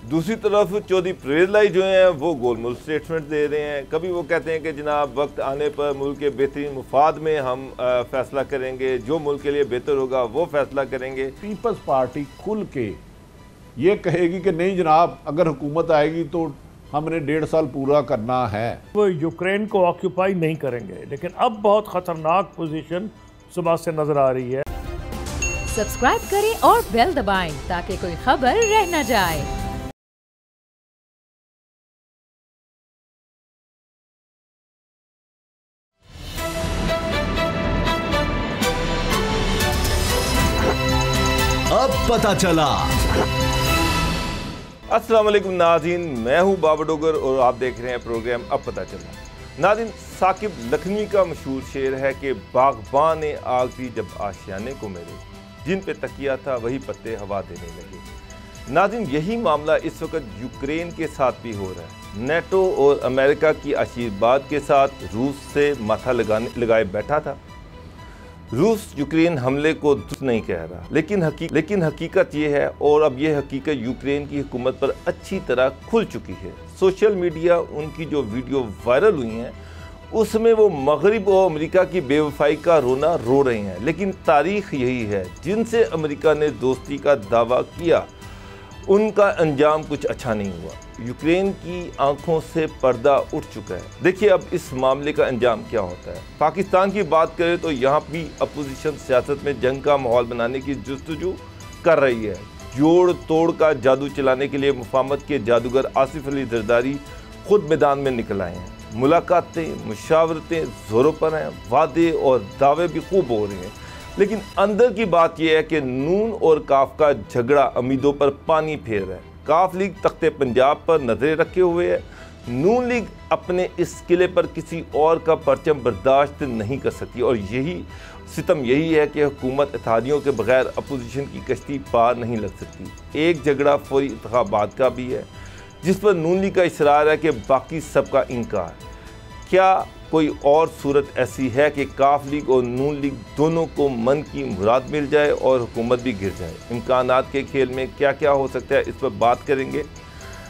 दूसरी तरफ चौधरी परवेज लाई जो हैं वो गोलमोल स्टेटमेंट दे रहे हैं। कभी वो कहते हैं कि जनाब वक्त आने पर मुल्क के बेहतरीन मुफाद में हम फैसला करेंगे, जो मुल्क के लिए बेहतर होगा वो फैसला करेंगे। पीपल्स पार्टी खुल के ये कहेगी कि नहीं जनाब, अगर हुकूमत आएगी तो हमने 1.5 साल पूरा करना है। वो यूक्रेन को ऑक्यूपाई नहीं करेंगे, लेकिन अब बहुत खतरनाक पोजीशन सुबह से नजर आ रही है। सब्सक्राइब करें और बेल दबाएं ताकि कोई खबर रह न जाए। अब पता चला। अस्सलाम वालेकुम नाज़रीन, मैं हूं बाबर डोगर और आप देख रहे हैं प्रोग्राम अब पता चला। नाज़रीन, साकिब लखनवी का मशहूर शेर है कि बागबान ने आग दी जब आशियाने को मेरे, जिन पे तकिया था वही पत्ते हवा देने लगे। नाज़रीन, यही मामला इस वक्त यूक्रेन के साथ भी हो रहा है। नेटो और अमेरिका की आशीर्वाद के साथ रूस से माथा लगाए बैठा था। रूस यूक्रेन हमले को दुष्ट नहीं कह रहा, लेकिन हकीकत ये है, और अब ये हकीकत यूक्रेन की हुकूमत पर अच्छी तरह खुल चुकी है। सोशल मीडिया उनकी जो वीडियो वायरल हुई हैं उसमें वो मगरिब और अमेरिका की बेवफाई का रोना रो रहे हैं, लेकिन तारीख यही है, जिनसे अमेरिका ने दोस्ती का दावा किया उनका अंजाम कुछ अच्छा नहीं हुआ। यूक्रेन की आंखों से पर्दा उठ चुका है। देखिए अब इस मामले का अंजाम क्या होता है। पाकिस्तान की बात करें तो यहाँ भी अपोजिशन सियासत में जंग का माहौल बनाने की जुस्तजू कर रही है। जोड़ तोड़ का जादू चलाने के लिए मुफाहमत के जादूगर आसिफ अली जरदारी खुद मैदान में निकल आए हैं। मुलाकातें, मुशावरतें ज़ोरों पर हैं, वादे और दावे भी खूब हो रहे हैं, लेकिन अंदर की बात यह है कि नून और काफ का झगड़ा उम्मीदों पर पानी फेर रहा है। काफ लीग तख्ते पंजाब पर नजरें रखे हुए है। नून लीग अपने इस किले पर किसी और का परचम बर्दाश्त नहीं कर सकती, और यही सितम यही है कि हुकूमत इत्तेहादियों के बगैर अपोजिशन की कश्ती पार नहीं लग सकती। एक झगड़ा फौरी इंतखाबात का भी है, जिस पर नून लीग का इसरार है कि बाकी सबका इनकार। क्या कोई और सूरत ऐसी है कि काफ लीग और नून लीग दोनों को मन की मुराद मिल जाए और हुकूमत भी गिर जाए? इम्कानात के खेल में क्या क्या हो सकता है, इस पर बात करेंगे।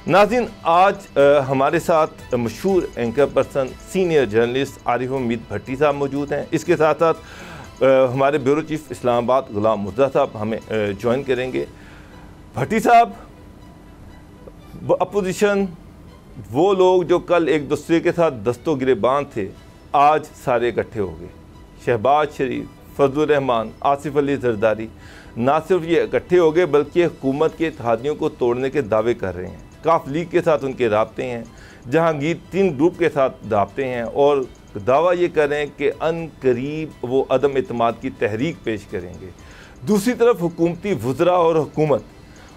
नाज़रीन, आज हमारे साथ मशहूर anchor person senior journalist Arif उम्मीद भट्टी साहब मौजूद हैं। इसके साथ साथ हमारे ब्यूरो चीफ इस्लामाबाद गुलाम मुर्तज़ा साहब हमें ज्वाइन करेंगे। भट्टी साहब, अपोजिशन, वो लोग जो कल एक दूसरे के साथ दस्तों गिरेबान थे, आज सारे इकट्ठे हो गए। शहबाज शरीफ, फजलुर रहमान, आसिफ अली जरदारी ना सिर्फ ये इकट्ठे हो गए बल्कि हुकूमत के इत्तेहादियों को तोड़ने के दावे कर रहे हैं। काफ लीग के साथ उनके राब्ते हैं, जहांगीर 3 ग्रुप के साथ राब्ते हैं, और दावा ये कर रहे हैं कि अन करीब वो अदम एतमाद की तहरीक पेश करेंगे। दूसरी तरफ हुकूमती वज़रा और हुकूमत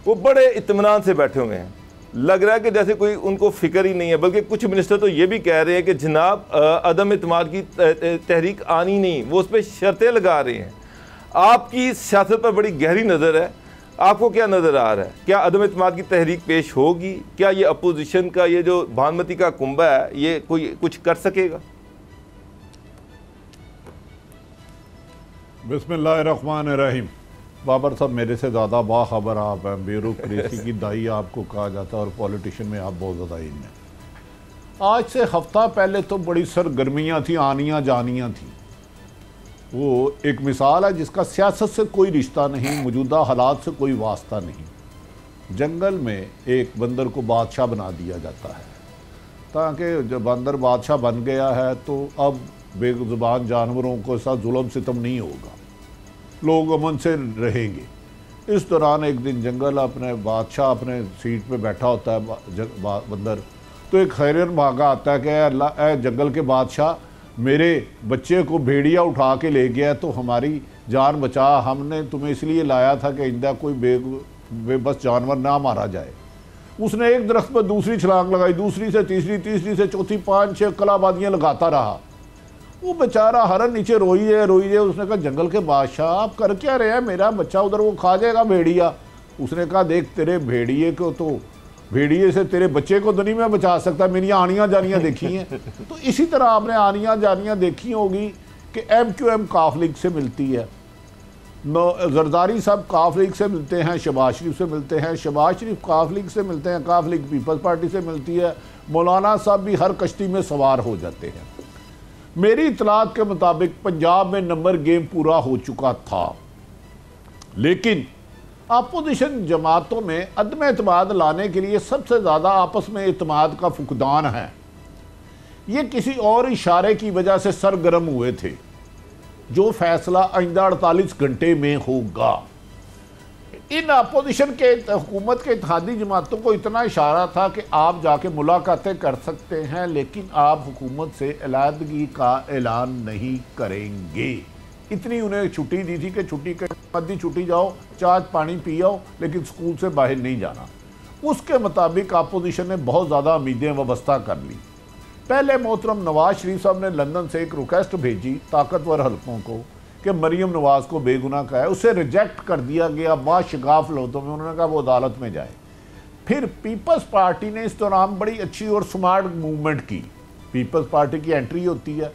वो बड़े इत्मीनान से बैठे हुए हैं। लग रहा है कि जैसे कोई उनको फिक्र ही नहीं है, बल्कि कुछ मिनिस्टर तो ये भी कह रहे हैं कि जनाब अदम इत्मीनाद की तहरीक आनी नहीं, वो उस पर शर्तें लगा रहे हैं। आपकी सियासत पर बड़ी गहरी नज़र है, आपको क्या नज़र आ रहा है? क्या अदम इत्मीनाद की तहरीक पेश होगी? क्या ये अपोजिशन का ये जो भानुमती का कुंभा है ये कोई कुछ कर सकेगा? बिस्मिल्लाहिर्रहमानिर्रहीम। बाबर साहब मेरे से ज़्यादा बाखबर आप हैं, ब्यूरोक्रेसी की दाई आपको कहा जाता है, और पॉलिटिशियन में आप बहुत ज़्यादा इन हैं। आज से हफ्ता पहले तो बड़ी सरगर्मियाँ थी, आनियाँ जानियाँ थी। वो एक मिसाल है जिसका सियासत से कोई रिश्ता नहीं, मौजूदा हालात से कोई वास्ता नहीं। जंगल में एक बंदर को बादशाह बना दिया जाता है, ताकि जब बंदर बादशाह बन गया है तो अब बेज़ुबान जानवरों के साथ जुल्म सितम नहीं होगा, लोग अमन से रहेंगे। इस दौरान एक दिन जंगल अपने बादशाह अपने सीट पे बैठा होता है बंदर, तो एक खैरन भागा आता है कि अल्लाह जंगल के बादशाह, मेरे बच्चे को भेड़िया उठा के ले गया, तो हमारी जान बचा, हमने तुम्हें इसलिए लाया था कि इंदा कोई बेबस जानवर ना मारा जाए। उसने एक दरख्त पर दूसरी छलांग लगाई, दूसरी से तीसरी, तीसरी से चौथी, 5-6 कलाबादियाँ लगाता रहा। वो बेचारा हरन नीचे रोई है। उसने कहा जंगल के बादशाह आप कर क्या रहे हैं, मेरा बच्चा उधर वो खा जाएगा भेड़िया। उसने कहा देख तेरे भेड़िए को तो, भेड़िए से तेरे बच्चे को तो नहीं मैं बचा सकता, मेरी आनियाँ जानियाँ देखी हैं। तो इसी तरह आपने आनियाँ जानियाँ देखी होगी कि MQM काफ लीग से मिलती है। जरदारी साहब काफ लीग से मिलते हैं, शहबाज शरीफ से मिलते हैं, शहबाज शरीफ काफ लीग से मिलते हैं, काफ लीग पीपल्स पार्टी से मिलती है, मौलाना साहब भी हर कश्ती में सवार हो जाते हैं। मेरी इतलात के मुताबिक पंजाब में नंबर गेम पूरा हो चुका था, लेकिन अपोजिशन जमातों में अदम एतमाद लाने के लिए सबसे ज़्यादा आपस में एतमाद का फुकदान है। ये किसी और इशारे की वजह से सरगर्म हुए थे। जो फैसला आइंदा 48 घंटे में होगा, इन अपोजिशन के हुकूमत के इत्तेहादी जमातों को इतना इशारा था कि आप जाके मुलाकातें कर सकते हैं, लेकिन आप हुकूमत से अलहदगी का ऐलान नहीं करेंगे। इतनी उन्हें छुट्टी दी थी कि छुट्टी के आधी छुट्टी जाओ, चाय पानी पी आओ, लेकिन स्कूल से बाहर नहीं जाना। उसके मुताबिक अपोजिशन ने बहुत ज़्यादा उम्मीदें वाबस्ता कर ली। पहले मोहतरम नवाज शरीफ साहब ने लंदन से एक रिक्वेस्ट भेजी ताकतवर हलकों को कि मरीम नवाज को बेगुनाह कहा है, उसे रिजेक्ट कर दिया गया बाशगाफ लफ्ज़ों में। उन्होंने कहा वो अदालत में जाए। फिर पीपल्स पार्टी ने इस दौरान बड़ी अच्छी और स्मार्ट मूवमेंट की। पीपल्स पार्टी की एंट्री होती है,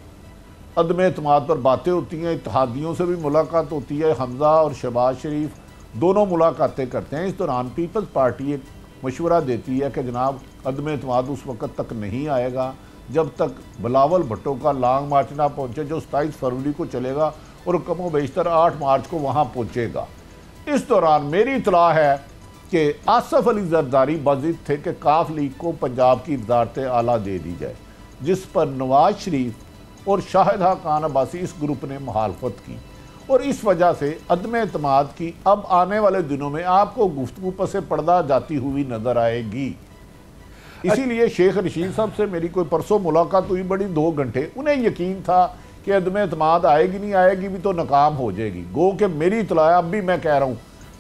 अदम एतमाद पर बातें होती हैं, इत्तेहादियों से भी मुलाकात होती है, हमजा और शहबाज शरीफ दोनों मुलाकातें करते हैं। इस दौरान पीपल्स पार्टी एक मशवरा देती है कि जनाब अदम एतमाद उस वक़्त तक नहीं आएगा जब तक बिलावल भुट्टो का लॉन्ग मार्च ना पहुँचे, जो 27 फरवरी को चलेगा और कमो बेशतर 8 मार्च को वहाँ पहुँचेगा। इस दौरान मेरी इतला है कि आसफ अली जरदारी बाजिद थे कि काफ लीग को पंजाब की वज़ारत आला दे दी जाए, जिस पर नवाज शरीफ और शाहिदा खान अब्बासी इस ग्रुप ने मुखालफत की, और इस वजह से अदम एतमाद की अब आने वाले दिनों में आपको गुफ्तगू पर से पर्दा जाती हुई नजर आएगी। इसीलिए शेख रशीद साहब से मेरी कोई परसों मुलाकात हुई, बड़ी 2 घंटे। उन्हें यकीन था कि अदम एतमाद आएगी नहीं आएगी भी तो नाकाम हो जाएगी। गो कि मेरी इतला अब भी मैं कह रहा हूँ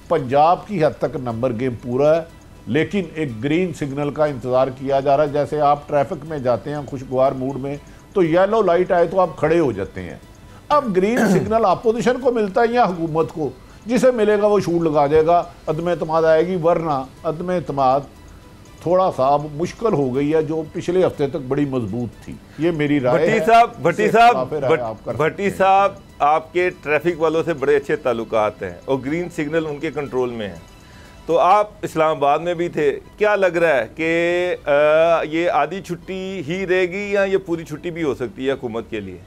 पंजाब की हद तक नंबर गेम पूरा है, लेकिन एक ग्रीन सिग्नल का इंतज़ार किया जा रहा है। जैसे आप ट्रैफिक में जाते हैं खुशगवार मूड में, तो येलो लाइट आए तो आप खड़े हो जाते हैं। अब ग्रीन सिग्नल अपोजिशन को मिलता है या हुकूमत को? जिसे मिलेगा वो शूट लगा जाएगा, अदम एतमाद आएगी। वरना अदम एतमाद थोड़ा सा अब मुश्किल हो गई है, जो पिछले हफ्ते तक बड़ी मजबूत थी। ये मेरी राय है। भट्टी साहब आपके ट्रैफिक वालों से बड़े अच्छे ताल्लुकात हैं और ग्रीन सिग्नल उनके कंट्रोल में है, तो आप इस्लामाबाद में भी थे। क्या लग रहा है कि ये आधी छुट्टी ही रहेगी या ये पूरी छुट्टी भी हो सकती है हुकूमत के लिए?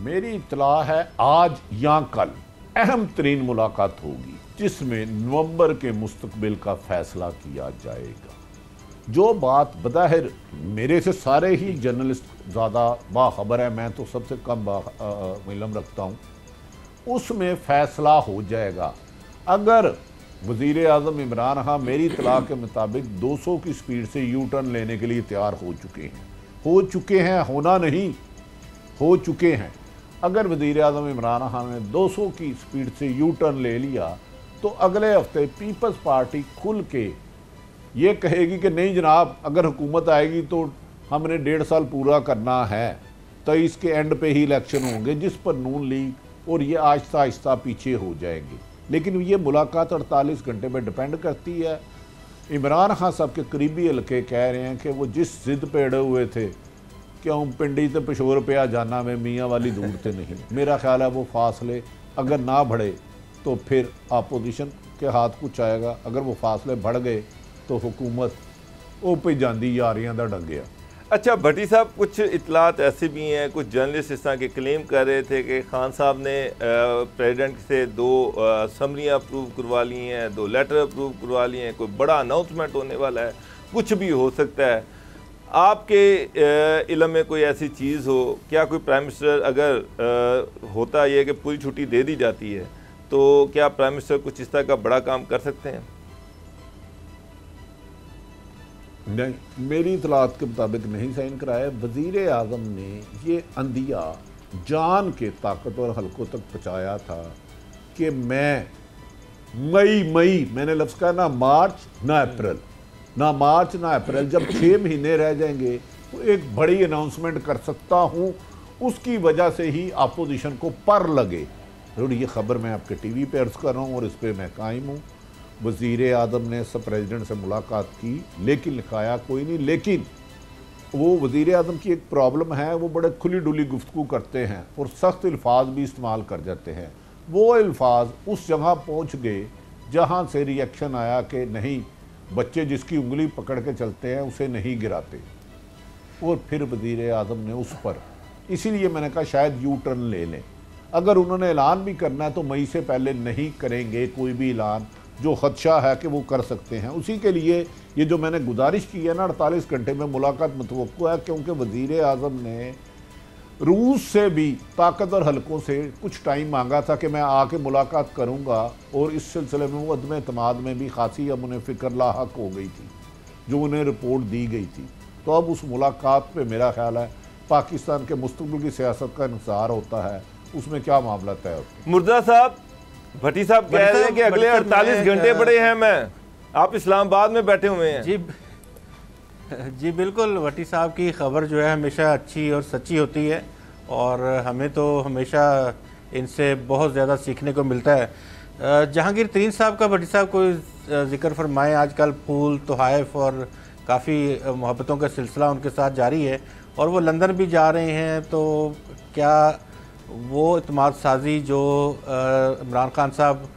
मेरी इत्तला है आज या कल अहम तरीन मुलाकात होगी, जिसमें नवंबर के मुस्तकबिल का फैसला किया जाएगा। जो बात बज़ाहिर मेरे से सारे ही जर्नलिस्ट ज़्यादा बाखबर है, मैं तो सबसे कम इल्म रखता हूँ, उसमें फ़ैसला हो जाएगा। अगर वज़ीर आज़म इमरान खान मेरी इत्तला के मुताबिक 200 की स्पीड से यू टर्न लेने के लिए तैयार हो चुके हैं, होना नहीं, हो चुके हैं। अगर वज़ीर आज़म इमरान खान ने 200 की स्पीड से यू टर्न ले लिया तो अगले हफ्ते पीपल्स पार्टी खुल के ये कहेगी कि नहीं जनाब, अगर हुकूमत आएगी तो हमने 1.5 साल पूरा करना है, तो इसके एंड पे ही इलेक्शन होंगे, जिस पर नून लीग और ये आहिस्ता आहिस्ता पीछे हो जाएंगे। लेकिन ये मुलाकात 48 घंटे में डिपेंड करती है। इमरान खान साहब के करीबी हल्के कह रहे हैं कि वो जिस जिद पे अड़े हुए थे क्यों पिंडी तो पिशोर पे आ जाना में मियाँ वाली दूर थे नहीं, मेरा ख्याल है वो फासले अगर ना बढ़े तो फिर अपोजिशन के हाथ कुछ आएगा। अगर वो फासले बढ़ गए तो हुकूमत वो पे जाती यारियां दा डंगिया। अच्छा भट्टी साहब, कुछ इतलात ऐसे भी हैं, कुछ जर्नलिस्ट इस तरह के क्लेम कर रहे थे कि खान साहब ने प्रेसिडेंट से 2 समरियाँ अप्रूव करवा ली हैं, 2 लेटर अप्रूव करवा लिए हैं, कोई बड़ा अनाउंसमेंट होने वाला है, कुछ भी हो सकता है। आपके इल्म में कोई ऐसी चीज़ हो, क्या कोई प्राइम मिनिस्टर अगर होता ये कि पूरी छुट्टी दे दी जाती है तो क्या प्राइम मिनिस्टर कुछ इस तरह का बड़ा काम कर सकते हैं? नहीं, मेरी इतलात के मुताबिक नहीं साइन कराया। वज़ीर आज़म ने ये अंदिया जान के ताकतवर हलकों तक पहुँचाया था कि मैं मई मैंने लफ्ज़ कहा, ना मार्च ना अप्रैल, ना मार्च ना अप्रैल, जब 6 महीने रह जाएंगे तो एक बड़ी अनाउंसमेंट कर सकता हूँ। उसकी वजह से ही अपोजिशन को पर लगे। और ये ख़बर मैं आपके टीवी पे अर्ज़ कर रहा हूँ और इस पर मैं कायम हूँ। वज़ीर आज़म ने सब प्रेसिडेंट से मुलाकात की, लेकिन लिखाया कोई नहीं। लेकिन वो वज़ीर आज़म की एक प्रॉब्लम है, वो बड़े खुली डुली गुफ्तगू करते हैं और सख्त अल्फाज भी इस्तेमाल कर जाते हैं। वो अल्फाज उस जगह पहुंच गए जहां से रिएक्शन आया कि नहीं, बच्चे जिसकी उंगली पकड़ के चलते हैं उसे नहीं गिराते, और फिर वज़ीर आज़म ने उस पर, इसीलिए मैंने कहा शायद यू टर्न ले लें। अगर उन्होंने ऐलान भी करना है तो मई से पहले नहीं करेंगे कोई भी ऐलान, जो खदशा है कि वो कर सकते हैं। उसी के लिए ये जो मैंने गुजारिश की है ना 48 घंटे में मुलाकात मतवक्को है, क्योंकि वज़ीर आज़म ने रूस से भी ताकतवर हलकों से कुछ टाइम मांगा था कि मैं आके मुलाकात करूंगा, और इस सिलसिले में वो अदम एतमाद में भी खासी अब उन्हें फ़िक्र लाहक हो गई थी जो उन्हें रिपोर्ट दी गई थी। तो अब उस मुलाकात पे मेरा ख्याल है पाकिस्तान के मुस्तकबिल की सियासत का इंसार होता है, उसमें क्या मामला तय होता है। मुर्तज़ा साहब, भट्टी साहब कह रहे हैं कि अगले 48 घंटे पड़े हैं, मैं आप इस्लामाबाद में बैठे हुए हैं। जी बिल्कुल, भट्टी साहब की ख़बर जो है हमेशा अच्छी और सच्ची होती है, और हमें तो हमेशा इनसे बहुत ज़्यादा सीखने को मिलता है। जहांगीर तरीन साहब का भट्टी साहब कोई ज़िक्र फरमाएं, आजकल फूल तोहफ़ और काफ़ी मोहब्बतों का सिलसिला उनके साथ जारी है, और वो लंदन भी जा रहे हैं, तो क्या वो इत्मीनान साजी जो इमरान खान साहब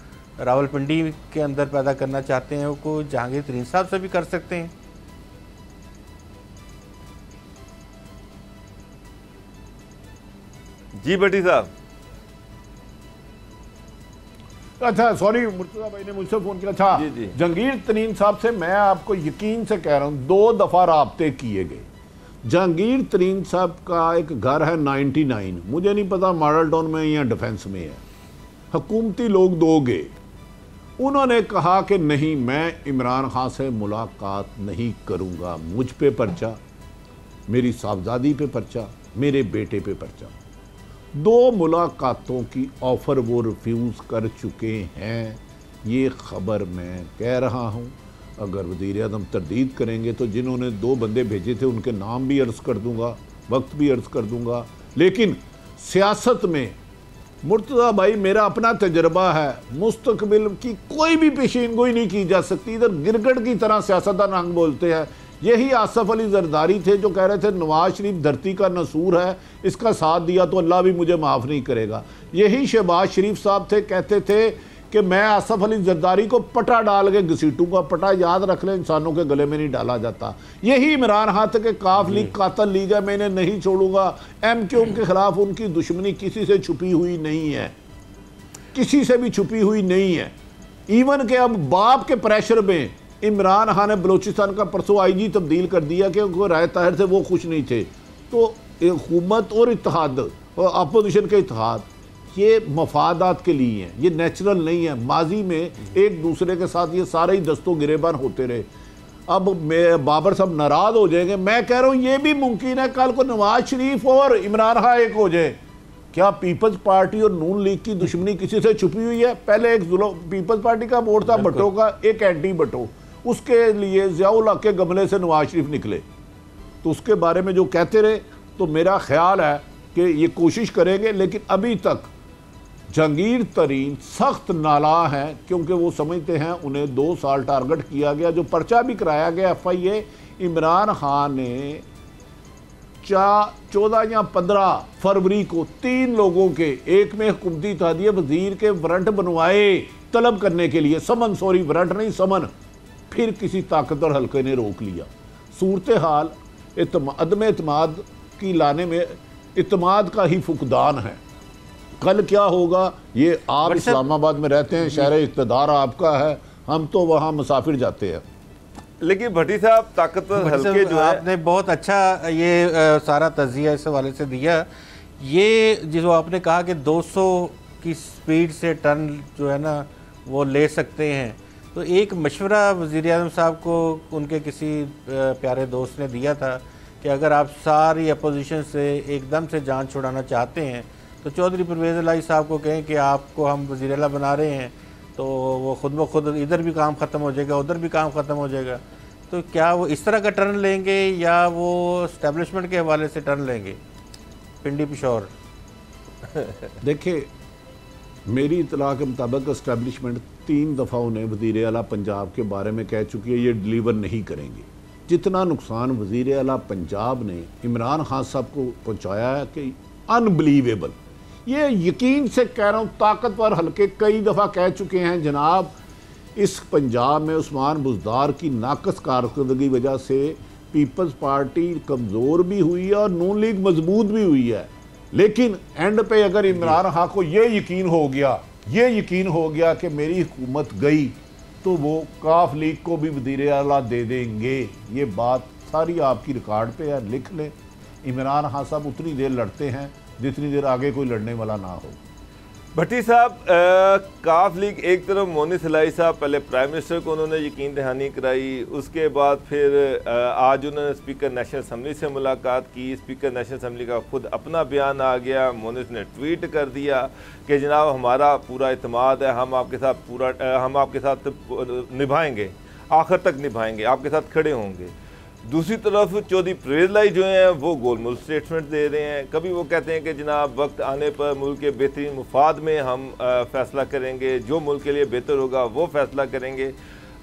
रावलपिंडी के अंदर पैदा करना चाहते हैं वो जहांगीर तरीन साहब से भी कर सकते हैं? जी भट्टी साहब। अच्छा सॉरी, मुर्तज़ा भाई ने मुझसे फ़ोन किया। अच्छा जी। जहांगीर तरीन साहब से मैं आपको यकीन से कह रहा हूँ 2 दफ़ा राब्ते किए गए। जहांगीर तरीन साहब का एक घर है 99, मुझे नहीं पता मॉडल टाउन में या डिफेंस में है, हुकूमती लोग 2 गए, उन्होंने कहा कि नहीं मैं इमरान खान से मुलाकात नहीं करूँगा, मुझ पे पर्चा, मेरी साहबजादी पे पर्चा, मेरे बेटे पे पर्चा। 2 मुलाकातों की ऑफ़र वो रिफ्यूज़ कर चुके हैं, ये ख़बर मैं कह रहा हूँ। अगर वज़ीर आज़म तरदीद करेंगे तो जिन्होंने 2 बंदे भेजे थे उनके नाम भी अर्ज़ कर दूँगा, वक्त भी अर्ज़ कर दूँगा। लेकिन सियासत में मुर्तज़ा भाई मेरा अपना तजर्बा है, मुस्तकबिल की कोई भी पेशीनगोई नहीं की जा सकती। इधर गिरगट की तरह सियासतदान रंग बोलते हैं। यही आसफ अली जरदारी थे जो कह रहे थे नवाज शरीफ धरती का नसूर है, इसका साथ दिया तो अल्लाह भी मुझे माफ़ नहीं करेगा। यही शहबाज शरीफ साहब थे, कहते थे कि मैं आसफ अली जरदारी को पटा डाल के घसीटूंगा। पटा याद रख लें इंसानों के गले में नहीं डाला जाता। यही इमरान हाथ के काफ लीग कातल लीग है, मैं इन्हें नहीं छोड़ूंगा। MQ के खिलाफ उनकी दुश्मनी किसी से छुपी हुई नहीं है, किसी से भी छुपी हुई नहीं है। इवन के अब बाप के प्रेशर में इमरान खान ने बलूचिस्तान का परसों IG तब्दील कर दिया क्योंकि राय ताहिर से वो खुश नहीं थे। तो हुकूमत और इत्तेहाद और अपोजिशन के इत्तेहाद ये मफादात के लिए हैं, ये नेचुरल नहीं है। माजी में एक दूसरे के साथ ये सारे ही दस्तों गिरेबान होते रहे। अब बाबर साहब नाराज़ हो जाएंगे। मैं कह रहा हूँ ये भी मुमकिन है कल को नवाज शरीफ और इमरान खान एक हो जाए। क्या पीपल्स पार्टी और नून लीग की दुश्मनी किसी से छुपी हुई है? पहले एक पीपल्स पार्टी का वोट था भट्टो का, एक एंटी भट्टो, उसके लिए ज़ियाउल हक के गमले से नवाज शरीफ निकले। तो उसके बारे में जो कहते रहे, तो मेरा ख्याल है कि ये कोशिश करेंगे। लेकिन अभी तक जहांगीर तरीन सख्त नाला हैं क्योंकि वो समझते हैं उन्हें 2 साल टारगेट किया गया। जो पर्चा भी कराया गया FIA, इमरान खान ने 14 या 15 फरवरी को 3 लोगों के, एक में हुकूमती इत्तेहादिया वजीर के वारंट बनवाए तलब करने के लिए, समन, सॉरी वारंट नहीं समन, फिर किसी ताकतवर हल्के ने रोक लिया। सूरत हाल अदम एतमाद की लाने में इत्तेमाद का ही फुकदान है। कल क्या होगा ये आप इस्लामाबाद में रहते हैं, शहर इक़्तिदार आपका है, हम तो वहाँ मुसाफिर जाते हैं। लेकिन भट्टी साहब ताकतवर हल्के जो है, आपने बहुत अच्छा ये सारा तज़िया इस हवाले से दिया। ये जो आपने कहा कि 200 की स्पीड से टर्न जो है ना वो ले सकते हैं, तो एक मशवरा वज़ीर-ए-आज़म साहब को उनके किसी प्यारे दोस्त ने दिया था कि अगर आप सारी अपोजिशन से एकदम से जान छुड़ाना चाहते हैं तो चौधरी परवेज़ इलाही साहब को कहें कि आपको हम वज़ीर आला बना रहे हैं, तो वो खुद ब खुद इधर भी काम ख़त्म हो जाएगा, उधर भी काम ख़त्म हो जाएगा। तो क्या वो इस तरह का टर्न लेंगे या वो इस्टेब्लिशमेंट के हवाले से टर्न लेंगे पिंडी पिशौर? देखिए मेरी इतला के मुताबिक इस्टेब्लिशमेंट 3 दफ़ा उन्हें वज़ीर आला पंजाब के बारे में कह चुकी है ये डिलीवर नहीं करेंगे। जितना नुकसान वज़ीर आला पंजाब ने इमरान खान साहब को पहुँचाया है कि अनबिलीवेबल। ये यकीन से कह रहा हूँ, ताकतवर हल्के कई दफ़ा कह चुके हैं जनाब, इस पंजाब में उस्मान बुज़दार की नाकस कारकर्दगी वजह से पीपल्स पार्टी कमज़ोर भी हुई है और नून लीग मजबूत भी हुई है। लेकिन एंड पे अगर इमरान खान को ये यकीन हो गया कि मेरी हुकूमत गई तो वो काफ लीग को भी वज़ीर आला दे देंगे। ये बात सारी आपकी रिकॉर्ड पे है, लिख लें। इमरान खान साहब उतनी देर लड़ते हैं जितनी देर आगे कोई लड़ने वाला ना हो। भट्टी साहब, काफ लीग एक तरफ मोनी सलाई साहब पहले प्राइम मिनिस्टर को उन्होंने यकीन दहानी कराई, उसके बाद फिर आज उन्होंने स्पीकर नेशनल असम्बली से मुलाकात की। स्पीकर नेशनल असम्बली का खुद अपना बयान आ गया, मोनी ने ट्वीट कर दिया कि जनाब हमारा पूरा इत्मीनान है, हम आपके साथ निभाएंगे, आखिर तक निभाएंगे, आपके साथ खड़े होंगे। दूसरी तरफ चौधरी परवेज़ लाई जो हैं वो गोलमोल स्टेटमेंट दे रहे हैं। कभी वो कहते हैं कि जनाब वक्त आने पर मुल्क के बेहतरीन मुफाद में हम फ़ैसला करेंगे, जो मुल्क के लिए बेहतर होगा वो फ़ैसला करेंगे।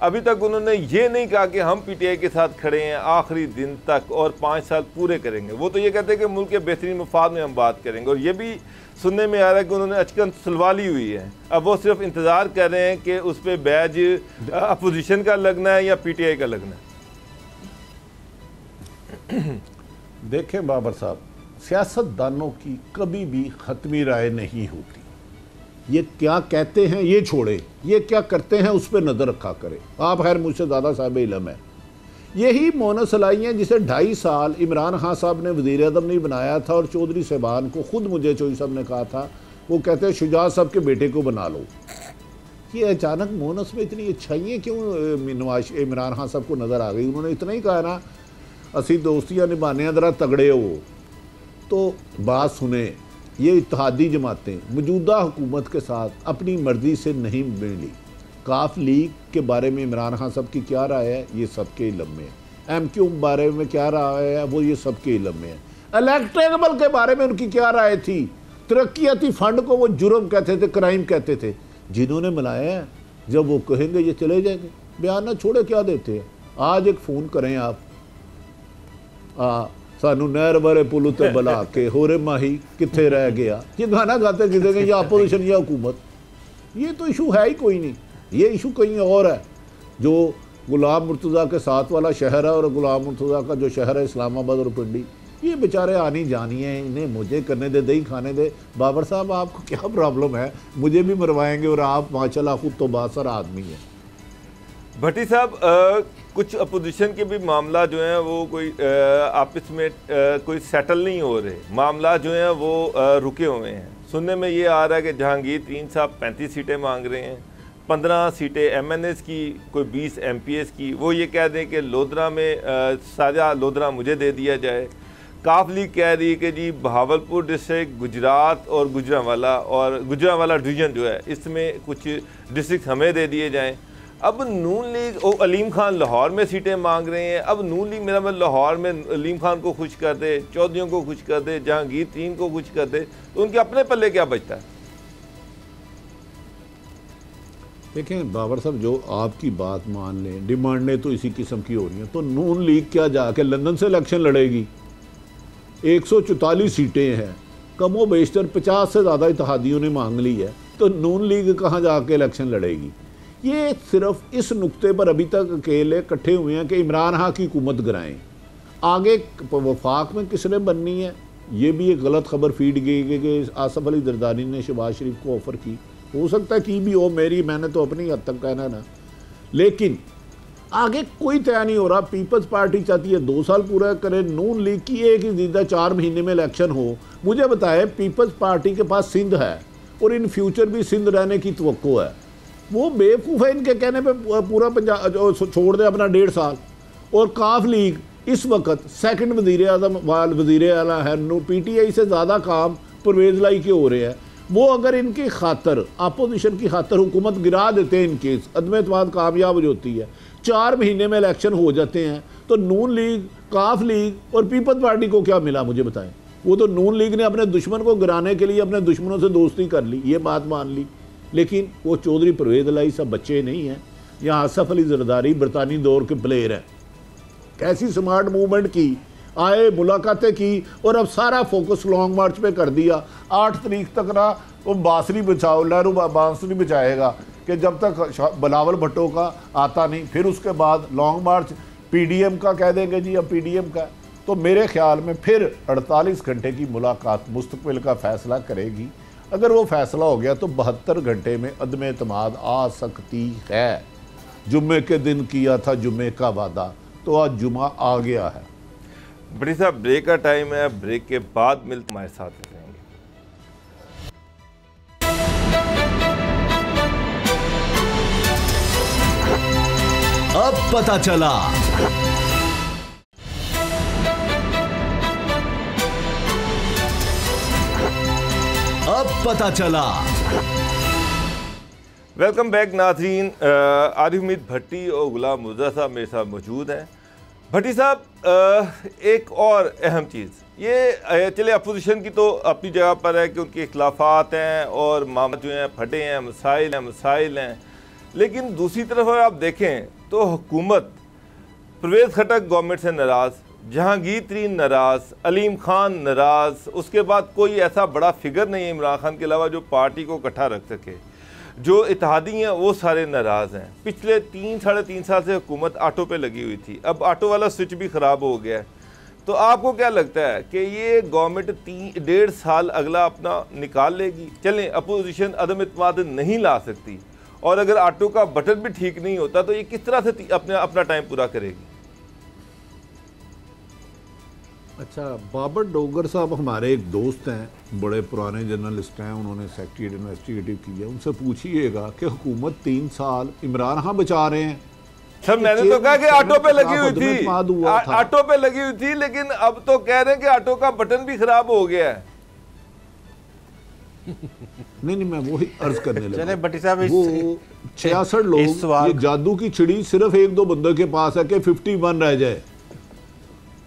अभी तक उन्होंने ये नहीं कहा कि हम पीटीआई के साथ खड़े हैं आखिरी दिन तक और 5 साल पूरे करेंगे। वो तो ये कहते हैं कि मुल्क के बेहतरीन मुफाद में हम बात करेंगे। और ये भी सुनने में आ रहा है कि उन्होंने अचकन सुलवाली हुई है, अब वो सिर्फ इंतज़ार कर रहे हैं कि उस पर बैज अपोजिशन का लगना है या पीटीआई का लगना है। देखें बाबर साहब, सियासतदानों की कभी भी ख़त्मी राय नहीं होती। ये क्या कहते हैं ये छोड़े, ये क्या करते हैं उस पर नज़र रखा करें। आप खैर मुझसे ज़्यादा साहिब इल्म है। यही मोना सलाई हैं जिसे 2.5 साल इमरान खान साहब ने वज़ीर आज़म नहीं बनाया था और चौधरी साहबान को खुद मुझे चौधरी साहब ने कहा था, वो कहते हैं शुजात साहब के बेटे को बना लो। ये अचानक मोनस में इतनी अच्छाइयाँ क्यों इमरान खान साहब को नज़र आ गई? उन्होंने इतना ही कहा ना, असी दोस्तियाँ निभाने ज़रा तगड़े हो। तो बात सुने, ये इत्तेहादी जमातें मौजूदा हुकूमत के साथ अपनी मर्ज़ी से नहीं मिली। काफ लीग के बारे में इमरान खान साहब की क्या राय है ये सबके इल्म में है। MQ बारे में क्या राय है वो ये सबके इल्म में है। इलेक्टेबल के बारे में उनकी क्या राय थी? तरक्याती फ़ंड को वो जुर्म कहते थे, क्राइम कहते थे। जिन्होंने मिलाया है जब वो कहेंगे ये चले जाएंगे, बयान ना छोड़े क्या देते हैं। आज एक फ़ोन करें आप, सानू नहर वाले पुल उत्ते बुला के होरे माही कित्थे रह गया, ये गाना गाते किसे या अपोजिशन या हुकूमत। ये तो इशू है ही कोई नहीं, ये इशू कहीं और है। जो गुलाम मुर्तज़ा के साथ वाला शहर है और गुलाम मुर्तज़ा का जो शहर है इस्लामाबाद और पिंडी, ये बेचारे आनी जानी है, इन्हें मुझे करने दे, दही खाने दे। बाबर साहब आपको क्या प्रॉब्लम है? मुझे भी मरवाएंगे और आप माशाल्लाह खुद तो बासर आदमी है। भट्टी साहब, कुछ अपोजिशन के भी मामला जो हैं वो कोई आपस में कोई सेटल नहीं हो रहे, मामला जो हैं वो रुके हुए हैं। सुनने में ये आ रहा है कि जहांगीर 3 साहब 35 सीटें मांग रहे हैं, 15 सीटें MNS की, कोई 20 MPS की। वो ये कह दें कि लोधरा में सारा लोधरा मुझे दे दिया जाए। काफ लीग कह रही है कि जी बहावलपुर डिस्ट्रिक्ट, गुजरात और गुजरांवाला डिवीज़न जो है इसमें कुछ डिस्ट्रिक्ट हमें दे दिए जाएँ। अब नून लीग अलीम खान लाहौर में सीटें मांग रहे हैं। अब नून लीग मेरा मतलब लाहौर में अलीम खान को खुश कर दे, चौधरियों को खुश कर दे, जहांगीर 3 को खुश कर दे, तो उनके अपने पल्ले क्या बचता है? देखें बाबर साहब, जो आपकी बात मान लें, डिमांडें तो इसी किस्म की हो रही हैं, तो नून लीग क्या जाके लंदन से इलेक्शन लड़ेगी? 144 सीटें हैं, कमो बेशतर 50 से ज़्यादा इत्तेहादियों ने मांग ली है, तो नून लीग कहाँ जाके इलेक्शन लड़ेगी? ये सिर्फ इस नुक्ते पर अभी तक अकेले इकट्ठे हुए हैं कि इमरान खान की हुकूमत गिराएं। आगे वफाक में किसने बननी है, ये भी एक गलत खबर फीड गई कि आसफ अली जरदारी ने शहबाज शरीफ को ऑफ़र की। हो सकता है कि भी हो, मैंने तो अपनी हद तक कहना ना, लेकिन आगे कोई तय नहीं हो रहा। पीपल्स पार्टी चाहती है 2 साल पूरा करे, नून लीग की एक ही दीदा 4 महीने में इलेक्शन हो। मुझे बताए, पीपल्स पार्टी के पास सिंध है और इन फ्यूचर भी सिंध रहने की तवक्को है। वो बेवकूफ़ है, इनके कहने पे पूरा पंजाब छोड़ दे अपना 1.5 साल। और काफ लीग इस वक्त सेकंड वज़ीर आज़म वज़ीर आला है, PTI से ज़्यादा काम परवेज़ लाई के हो रहे हैं। वो अगर इनकी खातर, अपोजिशन की खातर हुकूमत गिरा देते हैं, इनके अदम एतमाद कामयाब हो जाती है, 4 महीने में इलेक्शन हो जाते हैं, तो नून लीग, काफ लीग और पीपल्स पार्टी को क्या मिला मुझे बताएं? वो तो नून लीग ने अपने दुश्मन को गिराने के लिए अपने दुश्मनों से दोस्ती कर ली, ये बात मान ली। लेकिन वो चौधरी परवेज़ लाई सब बच्चे नहीं हैं, या आसफ अली जरदारी बरतानी दौर के प्लेयर हैं। कैसी स्मार्ट मूवमेंट की, आए मुलाकातें की और अब सारा फोकस लॉन्ग मार्च पे कर दिया। 8 तारीख तक ना वो बांसुरी बचाओ, नेहरू बांसुरी बचाएगा कि जब तक बिलावल भुट्टो का आता नहीं, फिर उसके बाद लॉन्ग मार्च पीडीएम का कह देंगे जी, अब पीडीएम का। तो मेरे ख्याल में फिर 48 घंटे की मुलाकात मुस्तकबिल का फैसला करेगी। अगर वो फैसला हो गया तो 72 घंटे में अदम एतमाद आ सकती है। जुम्मे के दिन किया था जुम्मे का वादा, तो आज जुमा आ गया है। बड़ी साहब ब्रेक का टाइम है, ब्रेक के बाद मिलते हमारे साथ रहेंगे। अब पता चला। अब पता चला। वेलकम बैक नाज़रीन। आरिफ उम्मीद भट्टी और गुलाम मुर्तज़ा साहब मेरे साथ मौजूद हैं। भट्टी साहब, एक और अहम चीज़ ये, चले अपोजिशन की तो अपनी जगह पर है कि उनके इख्लाफात हैं और मामला जो हैं फटे हैं, मसाइल हैं, लेकिन दूसरी तरफ अगर आप देखें तो हुकूमत परवेज़ खटक गवर्नमेंट से नाराज़, जहांगीर तरीन नाराज़, अलीम खान नाराज़, उसके बाद कोई ऐसा बड़ा फिगर नहीं है इमरान खान के अलावा जो पार्टी को इकट्ठा रख सके। जो इत्तेहादी हैं वो सारे नाराज़ हैं। पिछले 3-3.5 साल से हुकूमत ऑटो पे लगी हुई थी, अब ऑटो वाला स्विच भी ख़राब हो गया है। तो आपको क्या लगता है कि ये गवर्नमेंट 1.5 साल अगला अपना निकाल लेगी? चलें, अपोजिशन अदम इत्मीनान नहीं ला सकती, और अगर ऑटो का बटन भी ठीक नहीं होता तो ये किस तरह से अपना टाइम पूरा करेगी? अच्छा, बाबर डोगर साहब हमारे एक दोस्त हैं, बड़े पुराने जर्नलिस्ट हैं, उन्होंने सेक्रेटरीट इन्वेस्टिगेटिव किया। उनसे पूछिएगा कि हुकूमत 3 साल इमरान खान बचा रहे हैं। सर मैंने तो कहा कि ऑटो पे लगी हुई थी, ऑटो पे लगी हुई थी, लेकिन अब तो कह रहे हैं कि ऑटो का बटन भी खराब हो गया है। नहीं, मैं वही अर्ज करने लगा। चले भट्टी साहब, वो 66 लोग, ये जादू की चिड़ी सिर्फ 1-2 बंदों के पास है कि 51 रह जाए।